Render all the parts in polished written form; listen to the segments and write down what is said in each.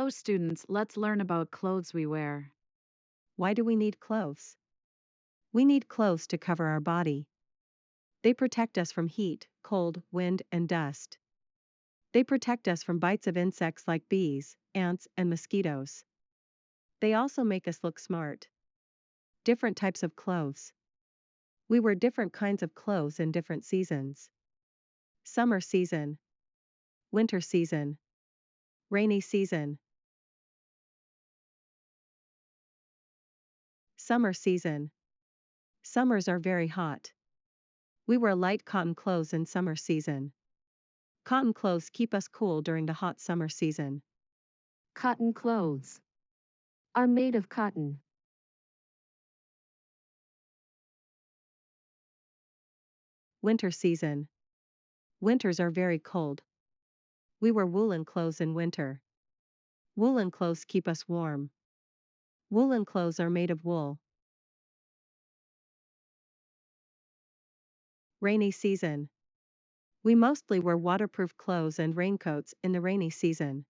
Hello, students. Let's learn about clothes we wear. Why do we need clothes? We need clothes to cover our body. They protect us from heat, cold, wind, and dust. They protect us from bites of insects like bees, ants, and mosquitoes. They also make us look smart. Different types of clothes. We wear different kinds of clothes in different seasons. Summer season, winter season, rainy season. Summer season. Summers are very hot. We wear light cotton clothes in summer season. Cotton clothes keep us cool during the hot summer season. Cotton clothes are made of cotton. Winter season. Winters are very cold. We wear woolen clothes in winter. Woolen clothes keep us warm. Woolen clothes are made of wool. Rainy season. We mostly wear waterproof clothes and raincoats in the rainy season.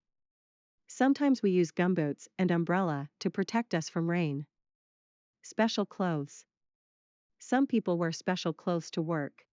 Sometimes we use gumboots and umbrella to protect us from rain. Special clothes. Some people wear special clothes to work.